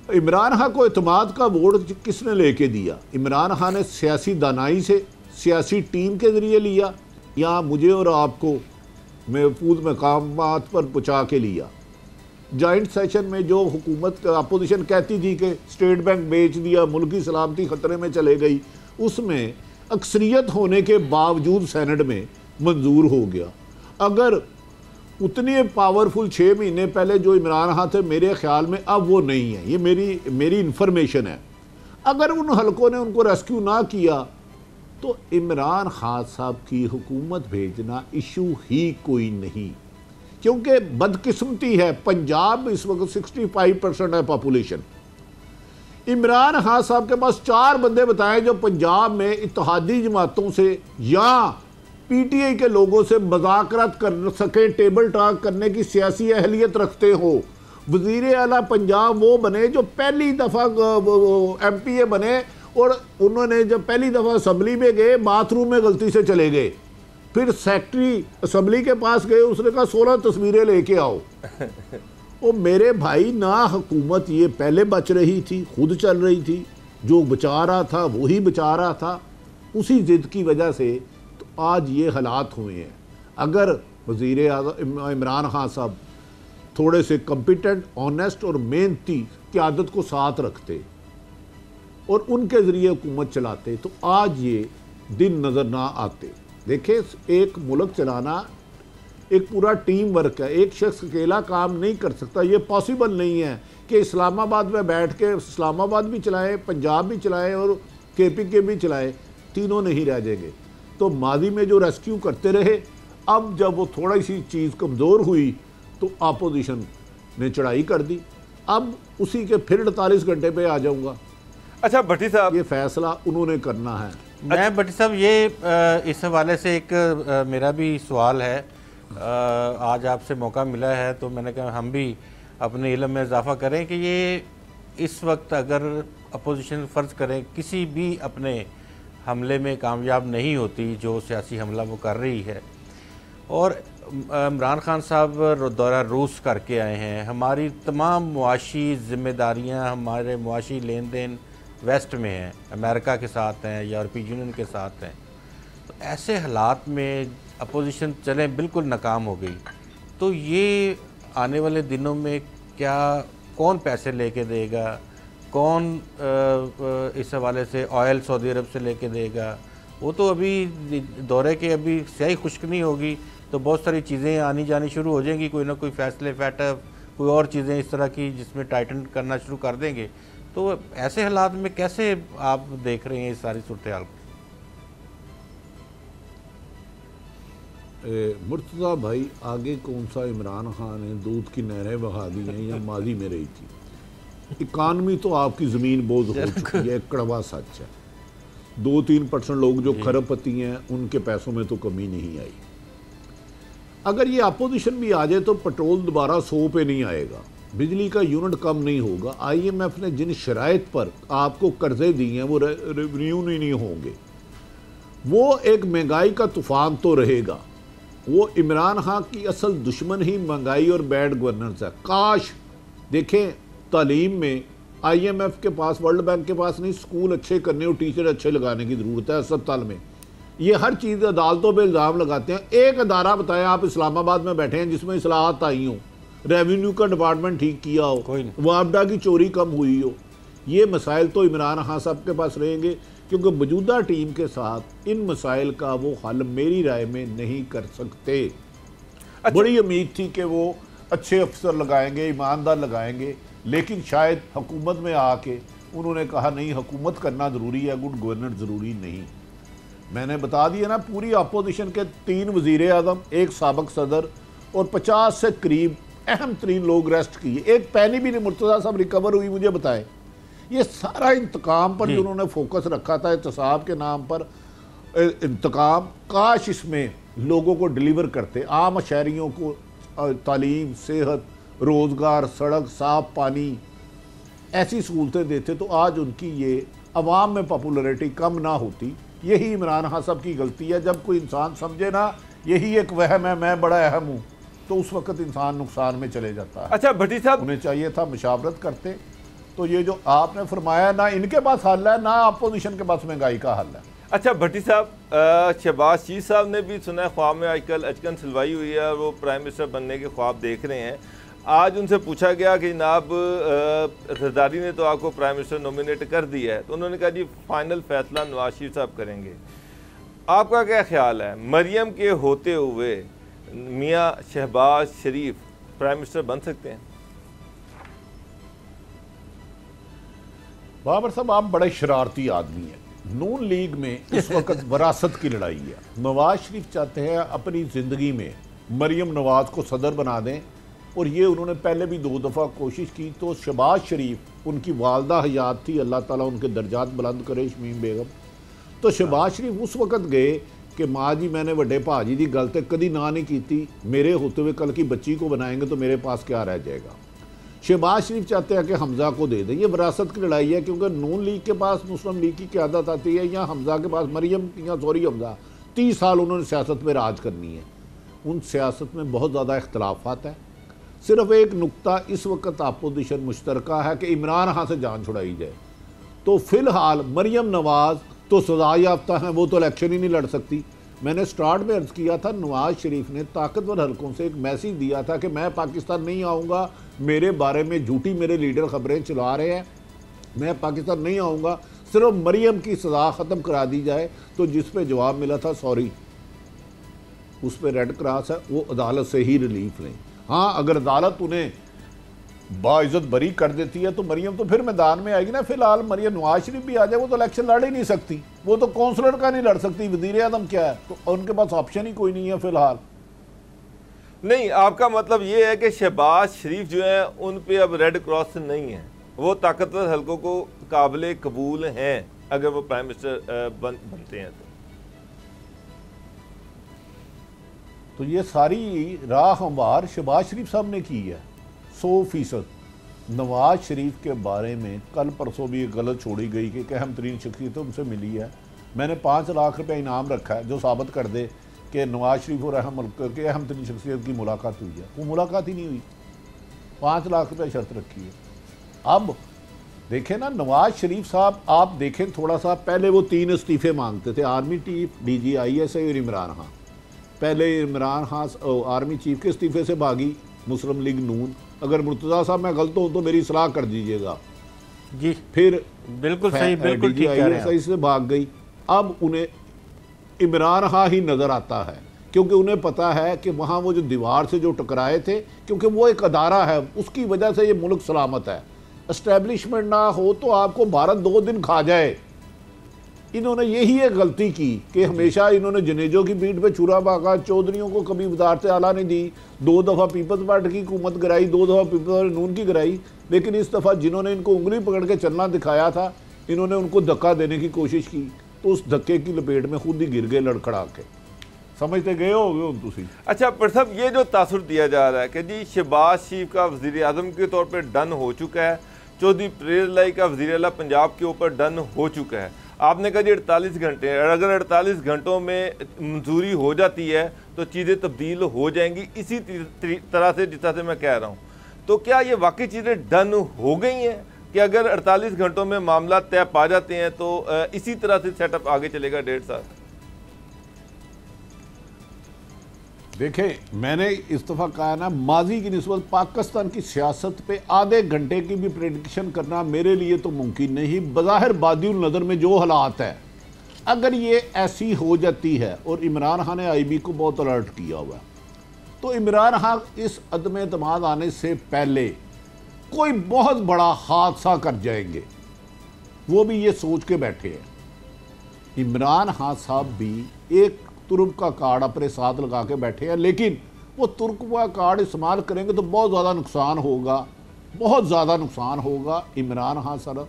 इमरान खान को इत्मीनान का वोट किसने लेके दिया? इमरान खान ने सियासी दानाई से, सियासी टीम के जरिए लिया, या मुझे और आपको महफूज मकामात पर पहुँचा के लिया? जॉइंट सेशन में जो हुकूमत अपोजिशन कहती थी कि स्टेट बैंक बेच दिया, मुल्क की सलामती ख़तरे में चले गई, उसमें अक्सरियत होने के बावजूद सेनेट में मंजूर हो गया। अगर उतने पावरफुल 6 महीने पहले जो इमरान खान थे, मेरे ख्याल में अब वो नहीं है। ये मेरी इन्फॉर्मेशन है। अगर उन हलकों ने उनको रेस्क्यू ना किया तो इमरान खान साहब की हुकूमत भेजना इशू ही कोई नहीं, क्योंकि बदकिस्मती है, पंजाब इस वक्त 65% है पॉपुलेशन। इमरान खान साहब के पास 4 बंदे बताए जो पंजाब में इत्तेहादी जमातों से या पीटीआई के लोगों से मुज़ाकरात कर सके, टेबल टॉक करने की सियासी अहलियत रखते हो। वज़ीर आला पंजाब वो बने जो पहली दफ़ा MPA बने, और उन्होंने जब पहली दफ़ा असम्बली में गए बाथरूम में गलती से चले गए, फिर सेक्रेटरी असम्बली के पास गए, उसने कहा 16 तस्वीरें लेके आओ। ओ मेरे भाई, ना हुकूमत ये पहले बच रही थी, खुद चल रही थी, जो बचा रहा था वही बचा रहा था। उसी जिद की वजह से तो आज ये हालात हुए हैं। अगर वज़ीर आज़म इमरान खान साहब थोड़े से कॉम्पिटेंट, ऑनेस्ट और मेहनती क़यादत को साथ रखते और उनके ज़रिए हुकूमत चलाते तो आज ये दिन नज़र ना आते। देखें, एक मुल्क चलाना एक पूरा टीम वर्क है, एक शख्स अकेला काम नहीं कर सकता। ये पॉसिबल नहीं है कि इस्लामाबाद में बैठ के इस्लामाबाद भी चलाएं, पंजाब भी चलाएं और KPK भी चलाएं, तीनों नहीं रह जाएंगे। तो माजी में जो रेस्क्यू करते रहे, अब जब वो थोड़ी सी चीज़ कमज़ोर हुई तो अपोजिशन ने चढ़ाई कर दी। अब उसी के फिर 48 घंटे पे आ जाऊँगा। अच्छा भट्टी साहब, ये फैसला उन्होंने करना है। मैं भट्टी साहब, ये इस हवाले से एक मेरा भी सवाल है। आज आपसे मौका मिला है तो मैंने कहा हम भी अपने इल्म में इजाफा करें कि ये इस वक्त अगर अपोजिशन फ़र्ज़ करें किसी भी अपने हमले में कामयाब नहीं होती, जो सियासी हमला वो कर रही है, और इमरान खान साहब दौरा रूस करके आए हैं, हमारी तमाम मुआशी ज़िम्मेदारियाँ, हमारे मुआशी लेन देन वेस्ट में हैं, अमेरिका के साथ हैं, यूरोपीय यूनियन के साथ हैं, तो ऐसे हालात में अपोजिशन चलें बिल्कुल नाकाम हो गई, तो ये आने वाले दिनों में क्या कौन पैसे लेके देगा, कौन इस हवाले से ऑयल सऊदी अरब से लेके देगा, वो तो अभी दौरे के अभी स्याही खुश्क नहीं होगी तो बहुत सारी चीज़ें आनी जानी शुरू हो जाएंगी, कोई ना कोई फैसले फैटअप, कोई और चीज़ें इस तरह की जिसमें टाइटन करना शुरू कर देंगे। तो ऐसे हालात में कैसे आप देख रहे हैं इस सारी सूरत हाल को? मुर्तज़ा भाई, आगे कौन सा इमरान खान ने दूध की नहरें बहा दी हैं या माजी में रही थी? इकानमी तो आपकी ज़मीन बोझ हो चुकी है, कड़वा सच है। 2-3% लोग जो खरबपति हैं उनके पैसों में तो कमी नहीं आई। अगर ये अपोजिशन भी आ जाए तो पेट्रोल दोबारा 100 पे नहीं आएगा, बिजली का यूनिट कम नहीं होगा। IMF ने जिन शराइत पर आपको कर्जे दिए हैं वो रिन्यू नहीं होंगे। वो एक महंगाई का तूफान तो रहेगा। वो इमरान खान की असल दुश्मन ही महंगाई और बैड गवर्नेंस है। काश देखें, तालीम में IMF के पास, वर्ल्ड बैंक के पास नहीं, स्कूल अच्छे करने और टीचर अच्छे लगाने की ज़रूरत है अस्पताल में। ये हर चीज़ अदालतों पे इल्ज़ाम लगाते हैं। एक अदारा बताएं आप इस्लामाबाद में बैठे हैं जिसमें इस्लाहत आई हो, रेवेन्यू का डिपार्टमेंट ठीक किया हो, मुआवजा की चोरी कम हुई हो। ये मसाइल तो इमरान खान साहब के पास रहेंगे, क्योंकि मौजूदा टीम के साथ इन मसाइल का वो हल मेरी राय में नहीं कर सकते। बड़ी उम्मीद थी कि वो अच्छे अफसर लगाएंगे, ईमानदार लगाएंगे, लेकिन शायद हुकूमत में आके उन्होंने कहा नहीं, हुकूमत करना ज़रूरी है, गुड गवर्नेंस ज़रूरी नहीं। मैंने बता दिया ना, पूरी अपोजिशन के 3 वज़ीर आज़म, एक साबिक़ सदर और 50 से करीब अहम तरीन लोग अरेस्ट किए। एक पैनी भी नहीं मुर्तज़ा साहब रिकवर हुई, मुझे बताएं। ये सारा इंतकाम पर जो उन्होंने फोकस रखा था, एहतसाब के नाम पर इंतकाम, काश इसमें लोगों को डिलीवर करते, आम शहरियों को तालीम, सेहत, रोज़गार, सड़क, साफ पानी, ऐसी सहूलतें देते तो आज उनकी ये अवाम में पॉपुलैरिटी कम ना होती। यही इमरान खान साहब की गलती है। जब कोई इंसान समझे ना यही एक वहम है, मैं बड़ा अहम हूँ, तो उस वक्त इंसान नुकसान में चले जाता है। अच्छा भट्टी साहब, उन्हें चाहिए था मुशावरत करते। तो ये जो आपने फरमाया, ना इनके पास हल है, ना अपोजिशन के पास महंगाई का हल है। अच्छा भट्टी साहब, शहबाज शरीफ साहब ने भी सुना है ख्वाब में आजकल अचकन सिलवाई हुई है और वो प्राइम मिनिस्टर बनने के ख्वाब देख रहे हैं। आज उनसे पूछा गया कि जनाब ज़रदारी ने तो आपको प्राइम मिनिस्टर नॉमिनेट कर दिया है, तो उन्होंने कहा जी फाइनल फैसला नवाज शरीफ साहब करेंगे। आपका क्या ख्याल है, मरियम के होते हुए मियाँ शहबाज शरीफ प्राइम मिनिस्टर बन सकते हैं? बाबर साहब, आप बड़े शरारती आदमी हैं। नून लीग में इस वक्त वरासत की लड़ाई है। नवाज शरीफ चाहते हैं अपनी ज़िंदगी में मरियम नवाज को सदर बना दें, और ये उन्होंने पहले भी 2 दफ़ा कोशिश की। तो शहबाज शरीफ, उनकी वालदा हयात थी, अल्लाह ताला उनके दर्जात बुलंद करे, शमीम बेगम। तो शहबाज शरीफ उस वक्त गए कि माँ जी मैंने वड्डे भाजी की गल तो कभी ना नहीं की, मेरे होते हुए कल की बच्ची को बनाएंगे तो मेरे पास क्या रह जाएगा। शहबाज शरीफ चाहते हैं कि हमज़ा को दे दें। ये विरासत की लड़ाई है, क्योंकि नून लीग के पास मुस्लिम लीग की क़यादत आती है, या हमज़ा के पास मरियम, या सॉरी हमज़ा, 30 साल उन्होंने सियासत में राज करनी है। उन सियासत में बहुत ज़्यादा इख्तलाफात है। सिर्फ एक नुक्ता इस वक्त अपोजिशन मुश्तरका है कि इमरान खान से जान छुड़ाई जाए। तो फ़िलहाल मरियम नवाज़ तो सजा याफ्ता हैं, वो तो इलेक्शन ही नहीं लड़ सकती। मैंने स्टार्ट में अर्ज किया था, नवाज शरीफ ने ताकतवर हलकों से एक मैसेज दिया था कि मैं पाकिस्तान नहीं आऊँगा, मेरे बारे में झूठी मेरे लीडर खबरें चला रहे हैं, मैं पाकिस्तान नहीं आऊँगा, सिर्फ मरियम की सज़ा ख़त्म करा दी जाए। तो जिस पे जवाब मिला था सॉरी, उस पर रेड क्रॉस है, वो अदालत से ही रिलीफ लें। हाँ, अगर अदालत उन्हें बाइज्जत बरी कर देती है तो मरियम तो फिर मैदान में आएगी ना। फिलहाल मरियम, नवाज शरीफ भी आ जाए, वो तो इलेक्शन लड़ ही नहीं सकती, वो तो कौंसलर का नहीं लड़ सकती, वज़ीर आज़म क्या है, तो उनके पास ऑप्शन ही कोई नहीं है फिलहाल। नहीं, आपका मतलब ये है कि शहबाज शरीफ जो है उन पे अब रेड क्रॉस नहीं है, वो ताकतवर हलकों को काबिल कबूल हैं अगर वो प्राइम मिनिस्टर बनते हैं तो ये सारी राह हमवार शहबाज शरीफ साहब ने की है 100%। नवाज शरीफ के बारे में कल परसों भी गलत छोड़ी गई कि अहम तरीन शख्सियत उनसे मिली है। मैंने 5 लाख रुपये इनाम रखा है जो साबित कर दे कि नवाज शरीफ और अहम तरीन शख्सियत की मुलाकात हुई है। वो मुलाकात ही नहीं हुई, 5 लाख रुपये शर्त रखी है। अब देखें ना, नवाज शरीफ साहब आप देखें थोड़ा सा, पहले वो 3 इस्तीफ़े मांगते थे, आर्मी चीफ, DG ISI और इमरान खान। पहले इमरान खान आर्मी चीफ के इस्तीफ़े से भागी मुस्लिम लीग नून, अगर मुर्तज़ा साहब मैं गलत हूँ तो मेरी सलाह कर दीजिएगा। जी फिर बिल्कुल सही, बिल्कुल ठीक कह रहे हैं। सही से भाग गई। अब उन्हें इमरान खान ही नज़र आता है, क्योंकि उन्हें पता है कि वहाँ वो जो दीवार से जो टकराए थे, क्योंकि वो एक अदारा है, उसकी वजह से ये मुल्क सलामत है। एस्टेब्लिशमेंट ना हो तो आपको भारत 2 दिन खा जाए। इन्होंने यही एक गलती की कि हमेशा इन्होंने जनेजों की पीठ पे छुरा भागा, चौधरियों को कभी वजारत आला नहीं दी, 2 दफ़ा पीपल्स पार्टी की हुकूमत गिराई, 2 दफ़ा पीपल्स नून की गिराई, लेकिन इस दफ़ा जिन्होंने इनको उंगली पकड़ के चलना दिखाया था, इन्होंने उनको धक्का देने की कोशिश की, तो उस धक्के की लपेट में खुद ही गिर गए लड़खड़ा के। समझते गए हो गए तुसी। अच्छा पर साहब, ये जो तासुर दिया जा रहा है कि जी शहबाज शरीफ का वज़ीर आज़म के तौर पर डन हो चुका है, चौधरी परवेज़ इलाही का वज़ीर आला पंजाब के ऊपर डन हो चुका है, आपने कहा जी 48 घंटे, अगर 48 घंटों में मंजूरी हो जाती है तो चीज़ें तब्दील हो जाएंगी, इसी तरह से जिस तरह से मैं कह रहा हूँ, तो क्या ये वाकई चीज़ें डन हो गई हैं कि अगर 48 घंटों में मामला तय पा जाते हैं तो इसी तरह से सेटअप आगे चलेगा 1.5 साल? देखें, मैंने इस दफ़ा कहा ना, माजी की निस्बत पाकिस्तान की सियासत पे आधे घंटे की भी प्रेडिक्शन करना मेरे लिए तो मुमकिन नहीं। बज़ाहिर बादिउल नज़र में जो हालात है, अगर ये ऐसी हो जाती है, और इमरान खान ने IB को बहुत अलर्ट किया हुआ है, तो इमरान खान इस अदम एतमाद आने से पहले कोई बहुत बड़ा हादसा कर जाएंगे, वो भी ये सोच के बैठे हैं। इमरान खान साहब भी एक तुर्क का कार्ड अपने साथ लगा के बैठे हैं, लेकिन वो तुर्क का कार्ड इस्तेमाल करेंगे तो बहुत ज़्यादा नुकसान होगा, बहुत ज़्यादा नुकसान होगा। इमरान खान सर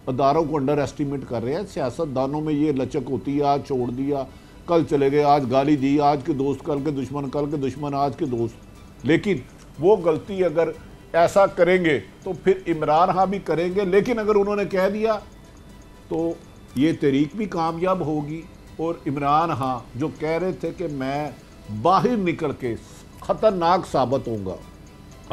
अदारों को अंडर एस्टिमेट कर रहे हैं। सियासतदानों में ये लचक होती है, आज छोड़ दिया, कल चले गए, आज गाली दी, आज के दोस्त कल के दुश्मन, कल के दुश्मन आज के दोस्त। लेकिन वो गलती अगर ऐसा करेंगे तो फिर इमरान खान भी करेंगे, लेकिन अगर उन्होंने कह दिया तो ये तहरीक भी कामयाब होगी। और इमरान खान जो कह रहे थे कि मैं बाहर निकल के ख़तरनाक साबित होऊंगा,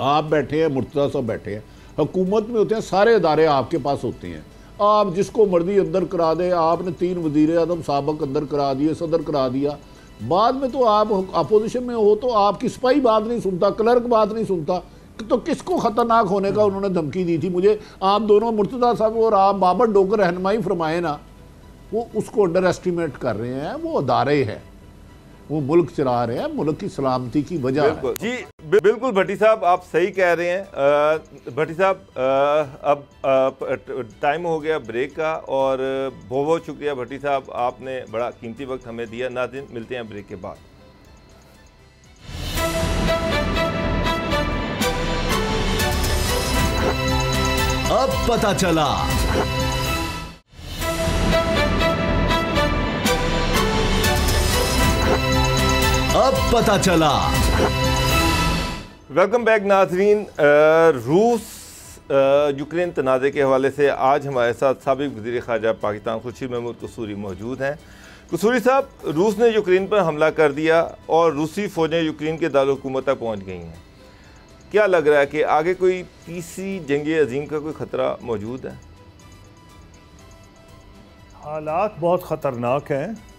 आप बैठे हैं, मुर्तज़ा साहब बैठे हैं, हुकूमत में होते हैं, सारे इदारे आपके पास होते हैं, आप जिसको मर्जी अंदर करा दे। आपने 3 वज़ीर आज़म साबिक अंदर करा दिए, सदर करा दिया, बाद में तो आप अपोजिशन में हो तो आपकी सिपाही बात नहीं सुनता, क्लर्क बात नहीं सुनता, तो किसको ख़तरनाक होने का उन्होंने धमकी दी थी? मुझे आप दोनों, मुर्तज़ा साहब और आप बाबर डोकर रहनुमाई फरमाए ना, वो उसको अंडर एस्टिमेट कर रहे हैं। वो अदारे हैं, वो मुल्क चला रहे हैं, मुल्क की सलामती की वजह है। जी बिल्कुल भट्टी साहब, आप सही कह रहे हैं। भट्टी साहब, अब टाइम हो गया ब्रेक का, और बहुत बहुत शुक्रिया भट्टी साहब, आपने बड़ा कीमती वक्त हमें दिया। नाज़रीन, मिलते हैं ब्रेक के बाद। अब पता चला। अब पता चला। वेलकम बैक नाजरीन। रूस यूक्रेन तनाज़े के हवाले से आज हमारे साथ साबिक़ वज़ीर ख़ारजा पाकिस्तान खुर्शीद महमूद कसूरी मौजूद हैं। कसूरी साहब, रूस ने यूक्रेन पर हमला कर दिया और रूसी फ़ौजें यूक्रेन के दारुल-हुकूमत तक पहुँच गई हैं। क्या लग रहा है कि आगे कोई तीसरी जंग अजीम का कोई ख़तरा मौजूद है? हालात बहुत ख़तरनाक हैं,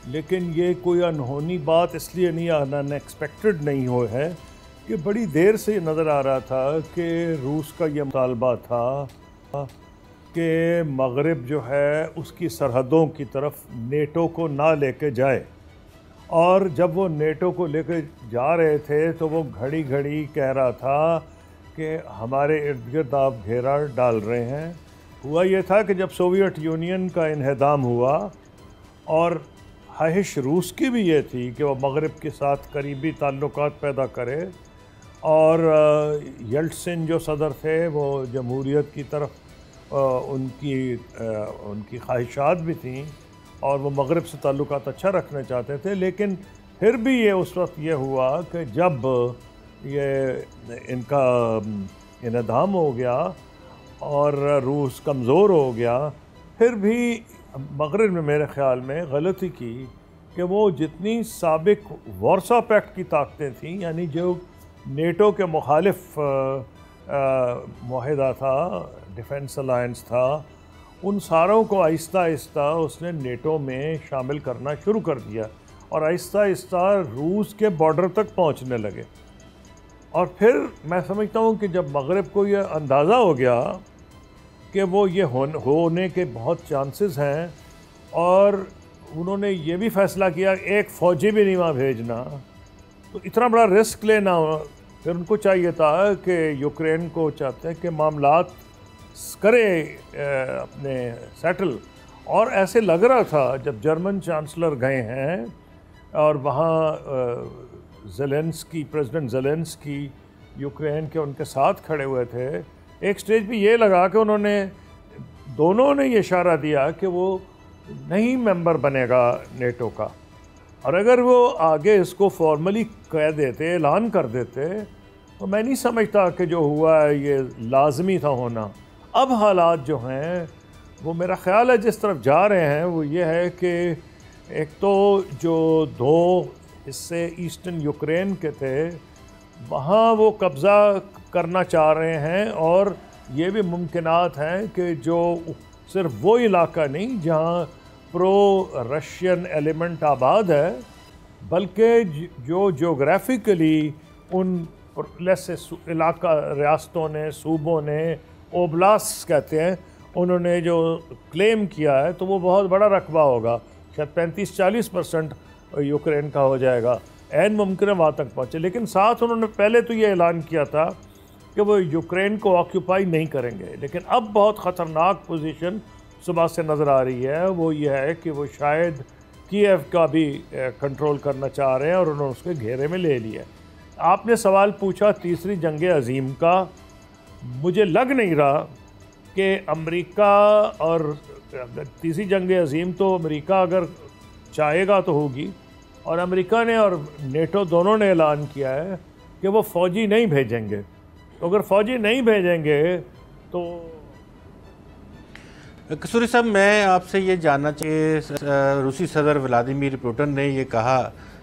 लेकिन ये कोई अनहोनी बात इसलिए नहीं, अनएक्सपेक्टेड नहीं हो है कि बड़ी देर से नज़र आ रहा था कि रूस का ये मुतालबा था कि मगरिब जो है उसकी सरहदों की तरफ नेटो को ना लेके जाए, और जब वो नेटो को लेके जा रहे थे तो वो घड़ी घड़ी कह रहा था कि हमारे इर्द गिर्द आप घेरा डाल रहे हैं। हुआ ये था कि जब सोवियत यूनियन का इन्हदाम हुआ, और ख्वाहिश रूस की भी ये थी कि वो मगरिब के साथ करीबी ताल्लुकात पैदा करे, और येल्टसिन जो सदर थे वो जमहूरियत की तरफ उनकी ख्वाहिशात भी थीं, और वो मगरिब से ताल्लुकात अच्छा रखना चाहते थे। लेकिन फिर भी ये उस वक्त ये हुआ कि जब ये इनका इन्हदाम हो गया और रूस कमज़ोर हो गया, फिर भी मगरिब में मेरे ख़्याल में गलती की कि वो जितनी साबिक वारसा पैक्ट की ताकतें थीं, यानी जो नेटो के मुखालिफ मुआहदा था, डिफेंस अलायंस था, उन सारों को आहिस्ता आहिस्ता उसने नेटो में शामिल करना शुरू कर दिया, और आहिस्ता आहिस्ता रूस के बॉर्डर तक पहुंचने लगे। और फिर मैं समझता हूँ कि जब मगरब को ये अंदाज़ा हो गया कि वो ये होने के बहुत चांसेस हैं और उन्होंने ये भी फ़ैसला किया एक फ़ौजी भी नहीं वहाँ भेजना, तो इतना बड़ा रिस्क लेना, फिर उनको चाहिए था कि यूक्रेन को चाहते हैं कि मामलात करे अपने सेटल। और ऐसे लग रहा था जब जर्मन चांसलर गए हैं और वहाँ प्रेसिडेंट ज़ेलेंस्की यूक्रेन के उनके साथ खड़े हुए थे, एक स्टेज पे ये लगा कि दोनों ने ये इशारा दिया कि वो नहीं मेंबर बनेगा नेटो का, और अगर वो आगे इसको फॉर्मली कह देते, ऐलान कर देते, तो मैं नहीं समझता कि जो हुआ है ये लाजमी था होना। अब हालात जो हैं वो मेरा ख़्याल है जिस तरफ जा रहे हैं वो ये है कि एक तो जो 2 हिस्से ईस्टर्न यूक्रेन के थे वहाँ वो कब्ज़ा करना चाह रहे हैं, और ये भी मुमकिनात हैं कि जो सिर्फ वो इलाका नहीं जहाँ प्रो रशियन एलिमेंट आबाद है, बल्कि जो जोग्राफिकली उन से इलाका रियासतों ने, सूबों ने, ओब्लास्ट कहते हैं, उन्होंने जो क्लेम किया है, तो वो बहुत बड़ा रकबा होगा, शायद 35-40% यूक्रेन का हो जाएगा। ऐन मुमकिन है वहाँ तक पहुँचे, लेकिन साथ उन्होंने पहले तो ये ऐलान किया था कि वो यूक्रेन को ऑक्यूपाई नहीं करेंगे। लेकिन अब बहुत ख़तरनाक पोजीशन सुबह से नज़र आ रही है, वो ये है कि वो शायद कीव का भी कंट्रोल करना चाह रहे हैं और उन्होंने उसके घेरे में ले लिया। आपने सवाल पूछा तीसरी जंग अज़ीम का, मुझे लग नहीं रहा कि अमेरिका, और तीसरी जंग अज़ीम तो अमेरिका अगर चाहेगा तो होगी, और अमेरिका ने और नेटो दोनों ने ऐलान किया है कि वो फ़ौजी नहीं भेजेंगे। तो अगर फ़ौजी नहीं भेजेंगे तो कसूरी साहब, मैं आपसे ये जानना चाहिए, रूसी सदर व्लादिमीर पुतिन ने ये कहा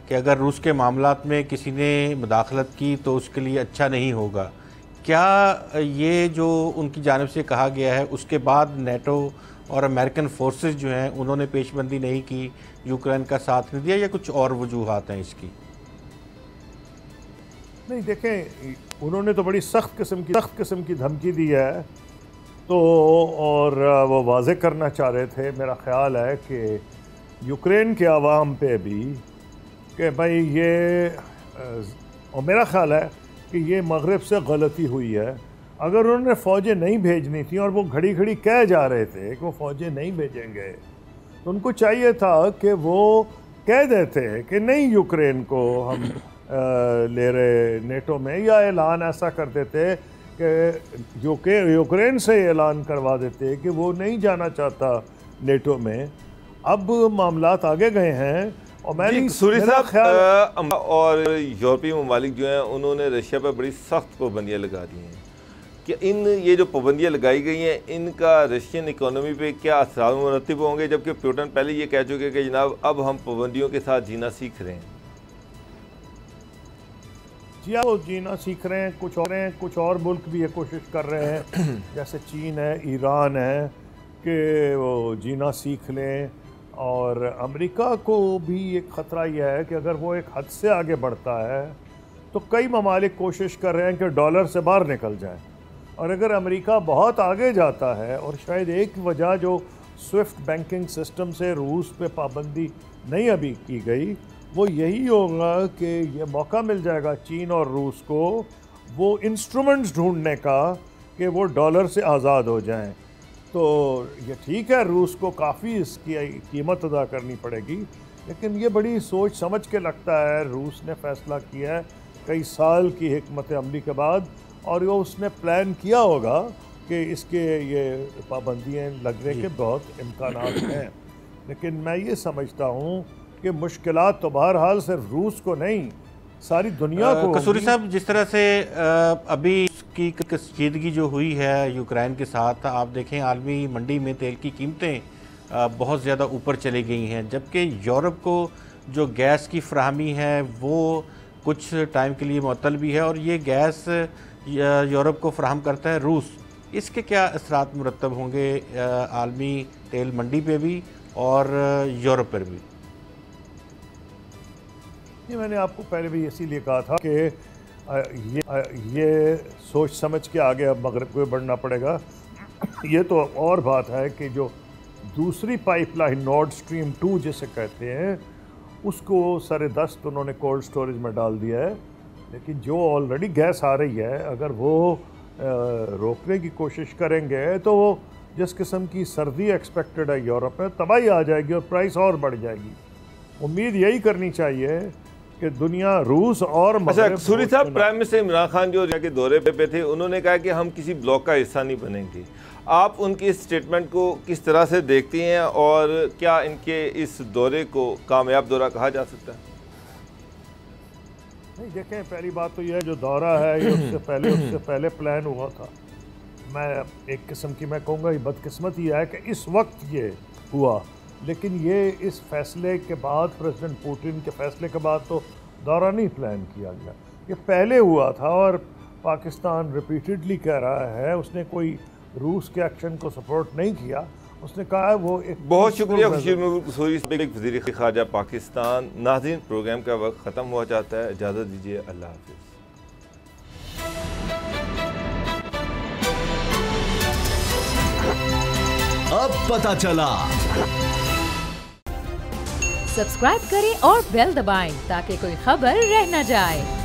कि अगर रूस के मामलात में किसी ने मुदाखलत की तो उसके लिए अच्छा नहीं होगा। क्या ये जो उनकी जानिब से कहा गया है उसके बाद नेटो और अमेरिकन फोर्सेस जो हैं उन्होंने पेशबंदी नहीं की, यूक्रेन का साथ नहीं दिया, या कुछ और वजूहात हैं इसकी? नहीं, देखें, उन्होंने तो बड़ी सख्त किस्म की धमकी दी है, तो और वो वाज़ेह करना चाह रहे थे, मेरा ख़्याल है कि यूक्रेन के आवाम पे भी कि भाई ये, और मेरा ख़्याल है कि ये मगरब से गलती हुई है। अगर उन्होंने फ़ौजें नहीं भेजनी थी और वो घड़ी घड़ी कह जा रहे थे कि वो फ़ौजें नहीं भेजेंगे, तो उनको चाहिए था कि वो कह देते कि नहीं यूक्रेन को हम ले रहे नेटो में, या ऐलान ऐसा कर देते कि यूक्रेन से ऐलान करवा देते कि वो नहीं जाना चाहता नेटो में। अब मामलात आगे गए हैं और मैं नहीं, सूरी साहब, और यूरोपीय ममालिक जो हैं उन्होंने रशिया पर बड़ी सख्त पाबंदियाँ लगा दी हैं कि ये जो पाबंदियाँ लगाई गई हैं इनका रशियन इकोनॉमी पे क्या असर मुरतब होंगे, जबकि पुतिन पहले ये कह चुके कि जनाब अब हम पाबंदियों के साथ जीना सीख रहे हैं। जी वो जीना सीख रहे हैं, कुछ और मुल्क भी ये कोशिश कर रहे हैं जैसे चीन है, ईरान है, कि वो जीना सीख लें। और अमेरिका को भी एक ख़तरा यह है कि अगर वो एक हद से आगे बढ़ता है तो कई ममालिक कोशिश कर रहे हैं कि डॉलर से बाहर निकल जाए, और अगर अमेरिका बहुत आगे जाता है, और शायद एक वजह जो स्विफ्ट बैंकिंग सिस्टम से रूस पे पाबंदी नहीं अभी की गई वो यही होगा कि ये मौका मिल जाएगा चीन और रूस को वो इंस्ट्रूमेंट्स ढूंढने का कि वो डॉलर से आज़ाद हो जाएं। तो ये ठीक है, रूस को काफ़ी इसकी कीमत अदा करनी पड़ेगी, लेकिन ये बड़ी सोच समझ के लगता है रूस ने फ़ैसला किया है कई साल की हिकमत अमली के बाद, और ये उसने प्लान किया होगा कि इसके ये पाबंदियाँ लगने के बहुत इम्कानात हैं। लेकिन मैं ये समझता हूँ कि मुश्किलात तो बहरहाल सिर्फ रूस को नहीं, सारी दुनिया को। कसूरी साहब, जिस तरह से अभी की कशीदगी जो हुई है यूक्रेन के साथ, आप देखें आलमी मंडी में तेल की कीमतें बहुत ज़्यादा ऊपर चली गई हैं, जबकि यूरोप को जो गैस की फराहमी है वो कुछ टाइम के लिए मुअत्तल भी है, और ये गैस यूरोप को फराहम करता है रूस। इसके क्या असरात मुरतब होंगे आलमी तेल मंडी पे भी और यूरोप पर भी? ये मैंने आपको पहले भी इसीलिए कहा था कि ये सोच समझ के आगे अब मगरब को बढ़ना पड़ेगा। ये तो और बात है कि जो दूसरी पाइपलाइन नॉर्ड स्ट्रीम 2 जिसे कहते हैं, उसको सरे दस्त उन्होंने कोल्ड स्टोरेज में डाल दिया है, लेकिन जो ऑलरेडी गैस आ रही है अगर वो रोकने की कोशिश करेंगे तो वो जिस किस्म की सर्दी एक्सपेक्टेड है यूरोप में, तबाही आ जाएगी और प्राइस और बढ़ जाएगी। उम्मीद यही करनी चाहिए कि दुनिया, रूस और अच्छा सूरी साहब, प्राइम मिनिस्टर इमरान खान जो के दौरे पे थे, उन्होंने कहा कि हम किसी ब्लॉक का हिस्सा नहीं बनेंगे। आप उनकी स्टेटमेंट को किस तरह से देखती हैं और क्या इनके इस दौरे को कामयाब दौरा कहा जा सकता है? नहीं, देखें, पहली बात तो यह है जो दौरा है ये उससे पहले प्लान हुआ था। मैं एक किस्म की मैं कहूँगा ये बदकिस्मती है कि इस वक्त ये हुआ, लेकिन ये इस फैसले के बाद, प्रेसिडेंट पुतिन के फैसले के बाद तो दौरा नहीं प्लान किया गया, ये पहले हुआ था। और पाकिस्तान रिपीटेडली कह रहा है उसने कोई रूस के एक्शन को सपोर्ट नहीं किया, उसने कहा है वो एक। बहुत शुक्रिया वज़ीर ख़ारजा पाकिस्तान। नाज़रीन, प्रोग्राम का वक्त ख़त्म हुआ चाहता है, इजाज़त दीजिए, अल्लाह हाफ़िज़। अब पता चला। सब्सक्राइब करें और बेल दबाएं ताकि कोई खबर रह न जाए।